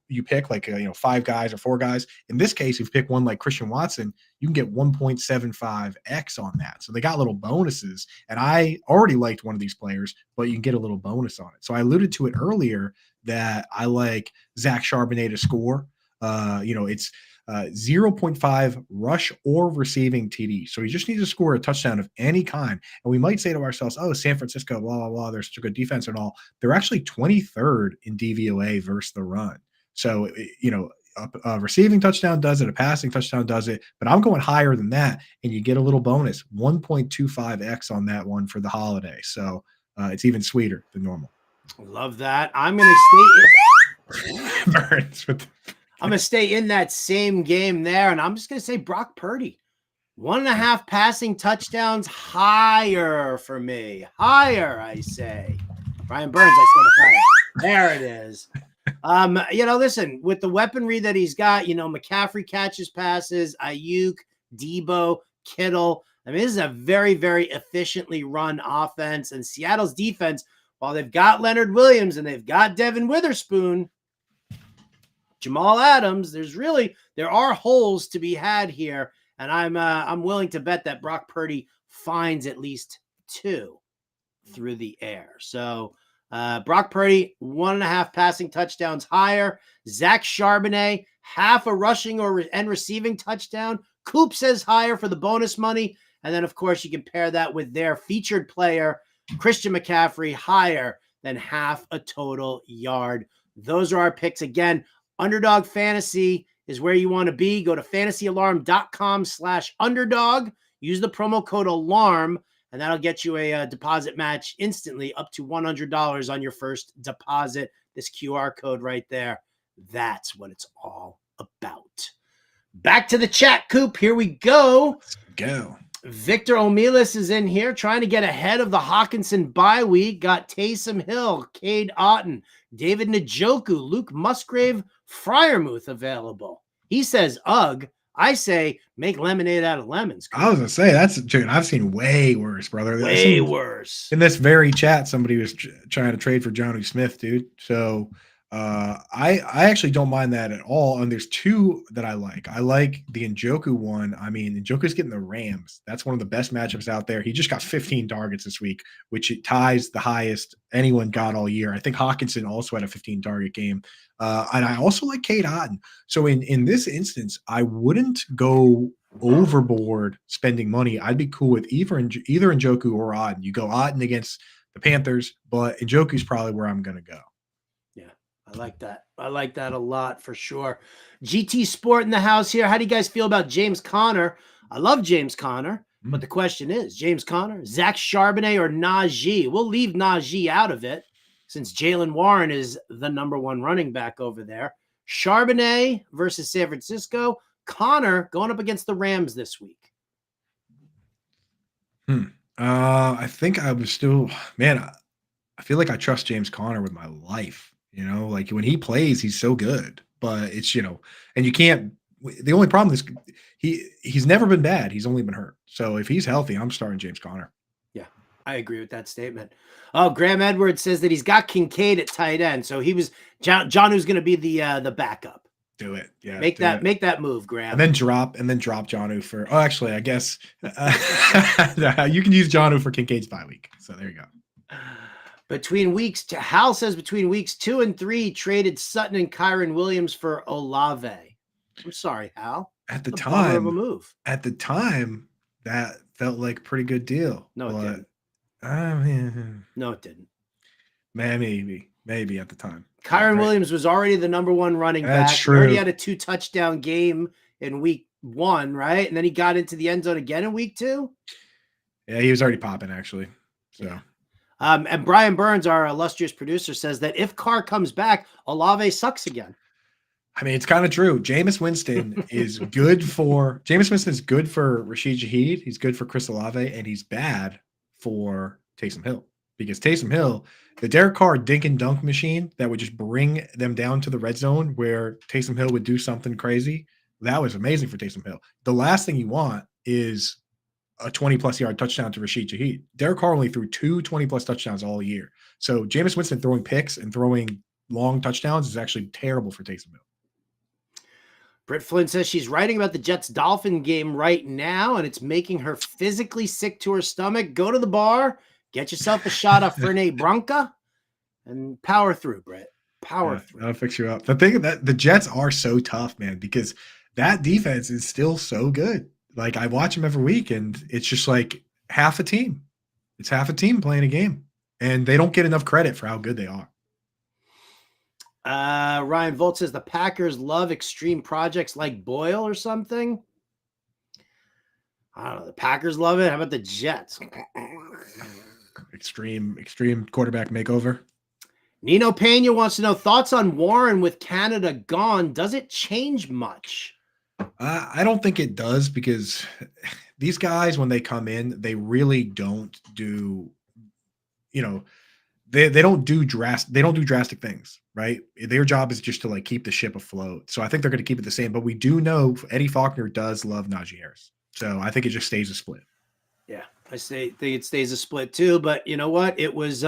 you pick, like 5 guys or 4 guys. In this case, if you pick one like Christian Watson, you can get 1.75x on that. So they got little bonuses, and I already liked one of these players, but you can get a little bonus on it. So I alluded to it earlier that I like Zach Charbonnet to score. It's 0.5 rush or receiving TD. So he just needs to score a touchdown of any kind. And we might say to ourselves, oh, San Francisco, blah, blah, blah, they're such a good defense and all. They're actually 23rd in DVOA versus the run. So, a receiving touchdown does it, a passing touchdown does it, but I'm going higher than that, and you get a little bonus, 1.25x on that one for the holiday. So it's even sweeter than normal. Love that. I'm going to stay. Burns with I'm going to stay in that same game there, and I'm just going to say Brock Purdy. 1.5 passing touchdowns higher for me. Higher, I say. Brian Burns, I said higher. There it is. Listen, with the weaponry that he's got, McCaffrey catches passes, Ayuk, Debo, Kittle. I mean, this is a very, very efficiently run offense. And Seattle's defense, while they've got Leonard Williams and they've got Devin Witherspoon, Jamal Adams, there are holes to be had here. And I'm willing to bet that Brock Purdy finds at least 2 through the air. So Brock Purdy, 1.5 passing touchdowns higher. Zach Charbonnet, half a rushing and receiving touchdown. Coop says higher for the bonus money. And then, of course, you can pair that with their featured player, Christian McCaffrey, higher than half a total yard. Those are our picks. Again, Underdog Fantasy is where you want to be. Go to fantasyalarm.com/underdog. Use the promo code ALARM. And that'll get you a deposit match instantly up to $100 on your first deposit. This QR code right there. That's what it's all about. Back to the chat, Coop. Here we go. Let's go. Victor Omilis is in here trying to get ahead of the Hawkinson bye week. Got Taysom Hill, Cade Otton, David Njoku, Luke Musgrave, Freiermuth available. He says, ugh. I say make lemonade out of lemons. I was going to say, I've seen way worse, brother. Way worse. In this very chat, somebody was trying to trade for Jonnu Smith, dude. So I actually don't mind that at all. And there's 2 that I like. I like the Njoku one. I mean, Njoku's getting the Rams. That's one of the best matchups out there. He just got 15 targets this week, which it ties the highest anyone got all year. I think Hawkinson also had a 15 target game. And I also like Cade Otton. So in this instance, I wouldn't go overboard spending money. I'd be cool with either Njoku or Otton. You go Otton against the Panthers, but Njoku's probably where I'm going to go. Yeah, I like that. I like that a lot for sure. GT Sport in the house here. How do you guys feel about James Conner? I love James Conner, but the question is, James Conner, Zach Charbonnet, or Najee? We'll leave Najee out of it, since Jaylen Warren is the number 1 running back over there. Charbonnet versus San Francisco. Conner going up against the Rams this week. I think I was still, I feel like I trust James Conner with my life. Like when he plays, he's so good. But it's, and you can't, the only problem is he's never been bad. He's only been hurt. So if he's healthy, I'm starting James Conner. I agree with that statement. Oh, Graham Edwards says that he's got Kincaid at tight end. So he was John who's going to be the backup. Do it. Yeah. Make that move, Graham. And then drop Jonnu for, actually, I guess you can use Jonnu for Kincaid's bye week. So there you go. Hal says between weeks 2 and 3 traded Sutton and Kyron Williams for Olave. I'm sorry, Hal. At the time, of a move. At the time, that felt like a pretty good deal. No, it didn't. No, it didn't. Maybe at the time. Kyron Williams was already the number 1 running back. That's true. He already had a 2 touchdown game in week 1, right? And then he got into the end zone again in week 2. Yeah, he was already popping actually. So. Yeah. And Brian Burns, our illustrious producer, says that if Carr comes back, Olave sucks again. I mean, it's kind of true. Jameis Winston is good for Rashid Shaheed. He's good for Chris Olave, and he's bad for Taysom Hill, because Taysom Hill, the Derek Carr dink and dunk machine that would just bring them down to the red zone where Taysom Hill would do something crazy. That was amazing for Taysom Hill. The last thing you want is a 20-plus yard touchdown to Rashid Shaheed. Derek Carr only threw 2 20-plus touchdowns all year. So Jameis Winston throwing picks and throwing long touchdowns is actually terrible for Taysom Hill. Britt Flynn says she's writing about the Jets-Dolphin game right now, and it's making her physically sick to her stomach. Go to the bar, get yourself a shot of Fernet Branca, and power through, Britt. Power through. I'll fix you up. The thing that the Jets are so tough, man, because that defense is still so good. Like, I watch them every week, and it's just like half a team. It's half a team playing a game, and they don't get enough credit for how good they are. Ryan Volt says the Packers love extreme projects like Boyle or something. I don't know. The Packers love it. How about the Jets? Extreme quarterback makeover. Nino Pena wants to know thoughts on Warren with Canada gone. Does it change much? I don't think it does, because these guys, when they come in, they really don't do, they don't do drastic things, right? Their job is just to like keep the ship afloat. So I think they're going to keep it the same. But we do know Eddie Faulkner does love Najee Harris. So I think it just stays a split. Yeah, think it stays a split too. But you know what? It was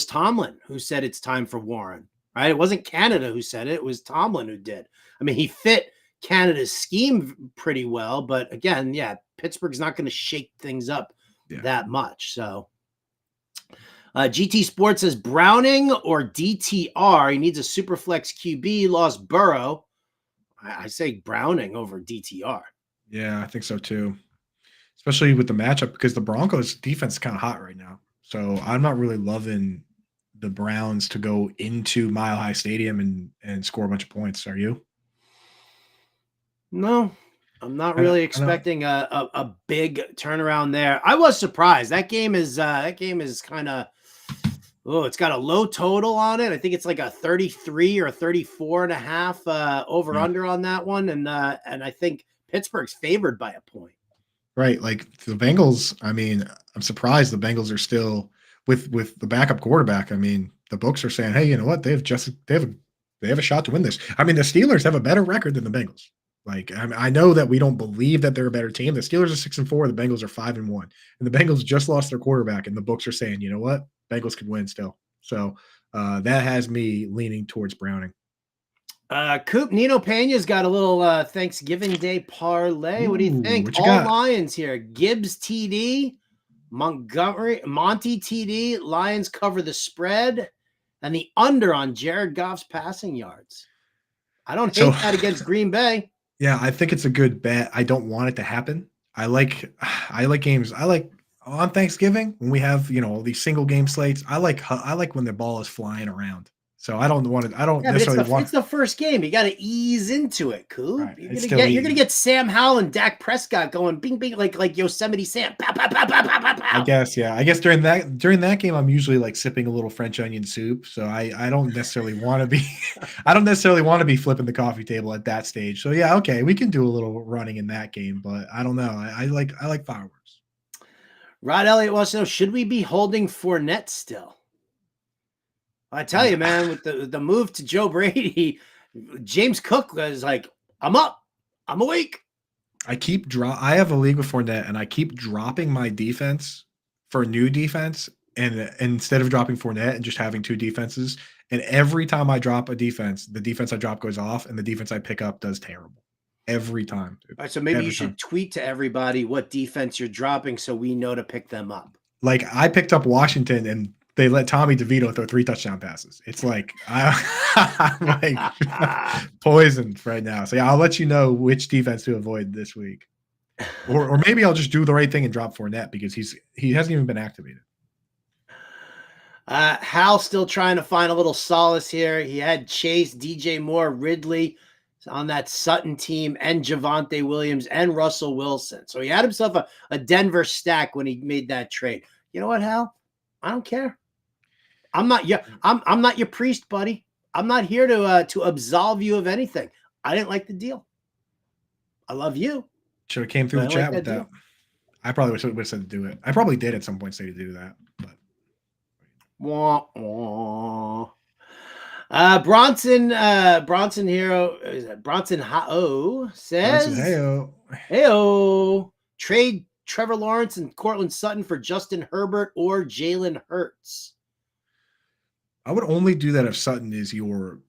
Tomlin who said it's time for Warren, right? It wasn't Canada who said it. It was Tomlin who did. I mean, he fit Canada's scheme pretty well, but again, yeah, Pittsburgh's not going to shake things up that much. So GT Sports says Browning or DTR. He needs a super flex QB. Lost Burrow. I say Browning over DTR. Yeah, I think so too. Especially with the matchup, because the Broncos defense is kind of hot right now. So I'm not really loving the Browns to go into Mile High Stadium and score a bunch of points. Are you? No, I'm not really expecting a big turnaround there. I was surprised. That game is kind of, it's got a low total on it. I think it's like a 33 or 34.5 over under on that one. And I think Pittsburgh's favored by a point. Right. Like the Bengals, I mean, I'm surprised the Bengals are still with the backup quarterback. I mean, the books are saying, hey, you know what? They have a shot to win this. I mean, the Steelers have a better record than the Bengals. Like, I know that we don't believe that they're a better team. The Steelers are 6-4. The Bengals are 5-1, and the Bengals just lost their quarterback. And the books are saying, you know what, Bengals could win still. So that has me leaning towards Browning. Coop Nino Pena's got a little Thanksgiving Day parlay. What do you think? All got? Lions here. Gibbs TD, Montgomery, Monty TD. Lions cover the spread and the under on Jared Goff's passing yards. I don't hate that against Green Bay. Yeah, I think it's a good bet. I don't want it to happen. I like games. I like on Thanksgiving when we have, these single game slates. I like when the ball is flying around. So I don't want to. I don't necessarily want. It's the first game. You got to ease into it, Coop. Right, you're gonna get Sam Howell and Dak Prescott going bing bing like Yosemite Sam. Pow, pow, pow, pow, pow, pow, pow. I guess, yeah. I guess during that game, I'm usually like sipping a little French onion soup. So I don't necessarily want to be. I don't necessarily want to be flipping the coffee table at that stage. So yeah, okay, we can do a little running in that game, but I don't know. I like fireworks. Rod Elliott wants to know: should we be holding Fournette still? I tell you, man, with the move to Joe Brady, James Cook was like, I'm up. I'm awake. I have a league with Fournette, and I keep dropping my defense for new defense, and instead of dropping Fournette and just having two defenses, and every time I drop a defense, the defense I drop goes off, and the defense I pick up does terrible. Every time. All right, so maybe you should tweet to everybody what defense you're dropping so we know to pick them up. Like, I picked up Washington, and they let Tommy DeVito throw 3 touchdown passes. It's like I'm like poisoned right now. So yeah, I'll let you know which defense to avoid this week, or maybe I'll just do the right thing and drop Fournette because he hasn't even been activated. Hal's still trying to find a little solace here. He had Chase, DJ Moore, Ridley on that Sutton team, and Javonte Williams and Russell Wilson. So he had himself a Denver stack when he made that trade. You know what, Hal? I don't care. I'm not your priest, buddy. I'm not here to absolve you of anything. I didn't like the deal. I love you. Should have came through the chat with that. I probably would have said to do it. I probably did at some point say to do that. But wah, wah. Bronson Hero is that Bronson Hao says Heyo. Trade Trevor Lawrence and Cortland Sutton for Justin Herbert or Jalen Hurts. I would only do that if Sutton is your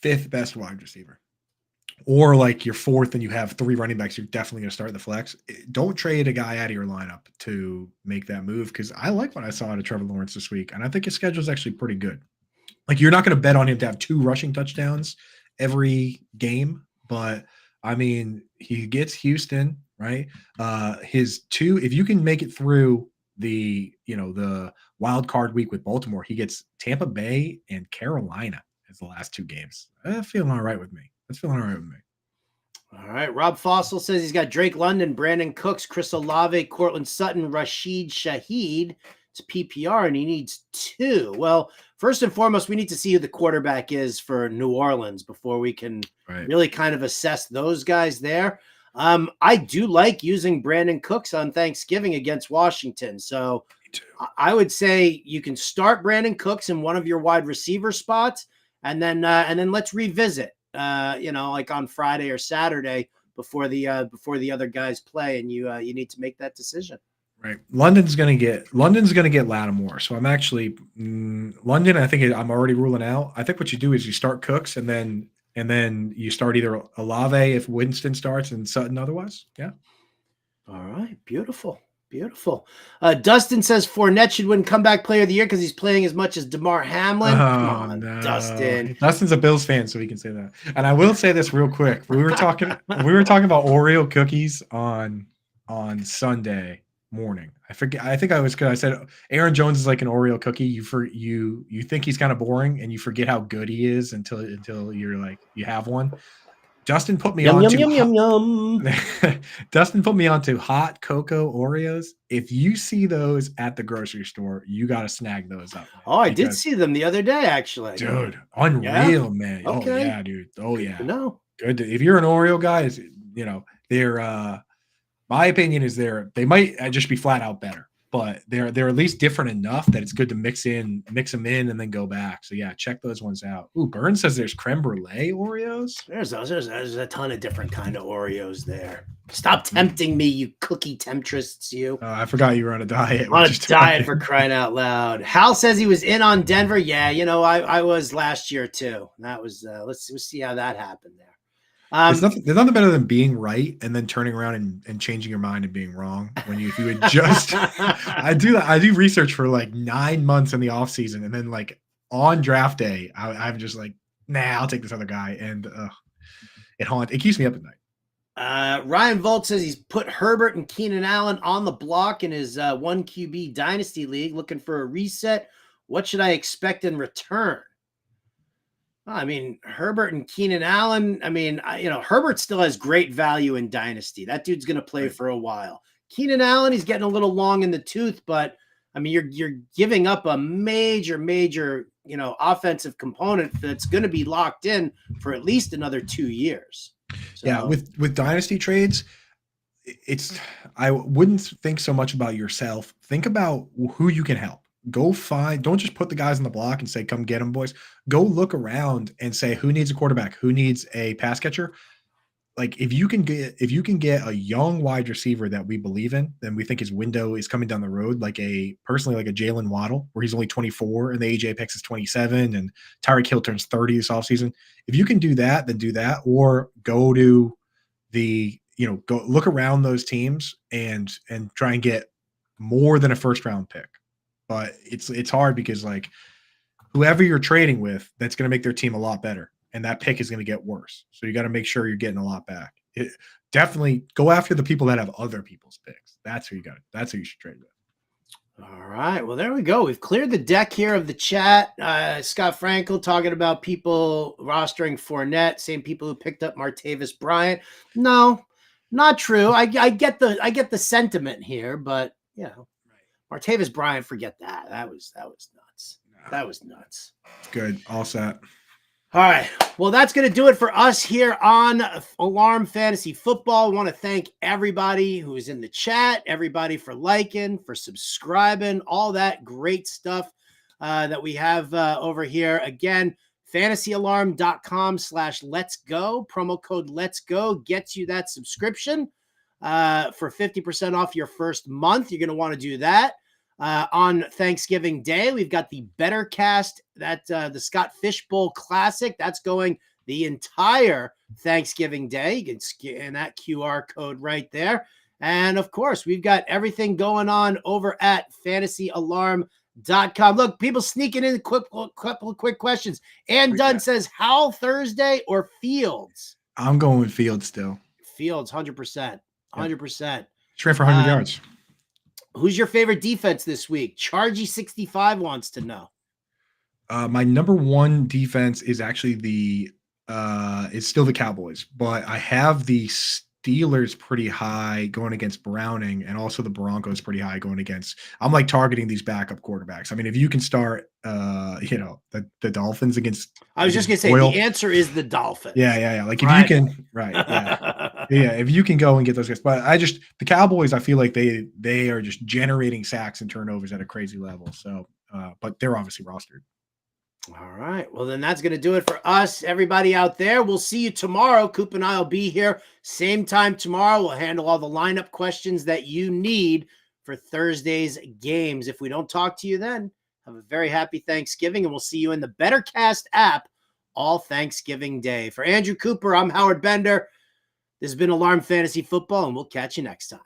5th best wide receiver. Or like your 4th and you have 3 running backs, you're definitely going to start the flex. Don't trade a guy out of your lineup to make that move, because I like what I saw out of Trevor Lawrence this week, and I think his schedule is actually pretty good. Like, you're not going to bet on him to have 2 rushing touchdowns every game, but I mean, he gets Houston, right? His 2, if you can make it through the wild card week with Baltimore, he gets Tampa Bay and Carolina as the last 2 games. That's feeling all right with me. All right. Rob Fossil says he's got Drake London, Brandon Cooks, Chris Olave, Cortland Sutton, Rashid Shaheed. It's PPR, and he needs 2. Well, first and foremost, we need to see who the quarterback is for New Orleans before we can really kind of assess those guys there. I do like using Brandon Cooks on Thanksgiving against Washington. So I would say you can start Brandon Cooks in one of your wide receiver spots, and then let's revisit. Like on Friday or Saturday before the other guys play, and you need to make that decision. Right. London's gonna get Lattimore. So I'm actually London. I think I'm already ruling out. I think what you do is you start Cooks and then you start either Olave if Winston starts and Sutton otherwise. Yeah. All right. Beautiful. Dustin says Fournette should win comeback player of the year because he's playing as much as DeMar Hamlin. Come on, no. Dustin. Dustin's a Bills fan, so he can say that. And I will say this real quick. We were talking about Oreo cookies on Sunday morning. I think I said Aaron Jones is like an Oreo cookie. You think he's kind of boring and you forget how good he is until you're like you have one. Dustin put me on Dustin put me onto hot cocoa Oreos. If you see those at the grocery store, you got to snag those up. Oh, I did see them the other day, actually. Dude, unreal, man. Okay. Oh yeah, dude. Oh yeah. No. Good. If you're an Oreo guy, they're my opinion is they might just be flat out better, but they're at least different enough that it's good to mix them in and then go back. So yeah, check those ones out. Ooh, Burns says there's creme brulee Oreos. There's a ton of different kind of Oreos there. Stop tempting me, you cookie temptrists, you. I forgot you were on a diet. On a diet for crying out loud. Hal says he was in on Denver. Yeah, I was last year too. That was let's see how that happened there. There's nothing better than being right and then turning around and changing your mind and being wrong. If you would just, I do research for like 9 months in the off season, and then like on draft day, I'm just like, nah, I'll take this other guy, and it keeps me up at night. Ryan Volt says he's put Herbert and Keenan Allen on the block in his 1 QB dynasty league, looking for a reset. What should I expect in return? I mean, Herbert and Keenan Allen. I mean, Herbert still has great value in Dynasty. That dude's going to play for a while. Keenan Allen, he's getting a little long in the tooth, but I mean, you're giving up a major, offensive component that's going to be locked in for at least another 2 years. So, yeah, with Dynasty trades, I wouldn't think so much about yourself. Think about who you can help. Don't just put the guys on the block and say, come get them, boys. Go look around and say, who needs a quarterback? Who needs a pass catcher? Like if you can get a young wide receiver that we believe in, then we think his window is coming down the road, like a Jalen Waddle, where he's only 24 and the AJ Pex is 27 and Tyreek Hill turns 30 this offseason. If you can do that, then do that, or go to go look around those teams and try and get more than a first round pick. But it's hard because like whoever you're trading with, that's going to make their team a lot better, and that pick is going to get worse. So you got to make sure you're getting a lot back. Definitely go after the people that have other people's picks. That's who you should trade with. All right. Well, there we go. We've cleared the deck here of the chat. Scott Frankel talking about people rostering Fournette, same people who picked up Martavis Bryant. No, not true. I get the sentiment here, but Martavis Bryant, forget that. That was nuts. That was nuts. Good. All set. All right. Well, that's going to do it for us here on Alarm Fantasy Football. I want to thank everybody who is in the chat, everybody for liking, for subscribing, all that great stuff that we have over here. Again, fantasyalarm.com/let's go. Promo code let's go gets you that subscription for 50% off your first month. You're going to want to do that. On Thanksgiving Day, we've got the Better Cast, that the Scott Fishbowl Classic. That's going the entire Thanksgiving Day. You can scan that QR code right there. And of course, we've got everything going on over at fantasyalarm.com. Look, people sneaking in couple of quick questions. Ann Dunn says, Howell Thursday or Fields? I'm going with Fields still. Fields, 100%. 100%. Straight for 100 yards. Who's your favorite defense this week? Chargy65 wants to know. My number one defense is actually it's still the Cowboys, but I have the Steelers pretty high going against Browning, and also the Broncos pretty high going against. I'm like targeting these backup quarterbacks. I mean, if you can start, the Dolphins against. I was just gonna say Boyle. The answer is the Dolphins. Yeah. Like if you can, right? Yeah, if you can go and get those guys. But the Cowboys, I feel like they are just generating sacks and turnovers at a crazy level. So, but they're obviously rostered. All right. Well, then that's going to do it for us. Everybody out there, we'll see you tomorrow. Coop and I will be here same time tomorrow. We'll handle all the lineup questions that you need for Thursday's games. If we don't talk to you then, have a very happy Thanksgiving, and we'll see you in the BetterCast app all Thanksgiving Day. For Andrew Cooper, I'm Howard Bender. This has been Alarm Fantasy Football, and we'll catch you next time.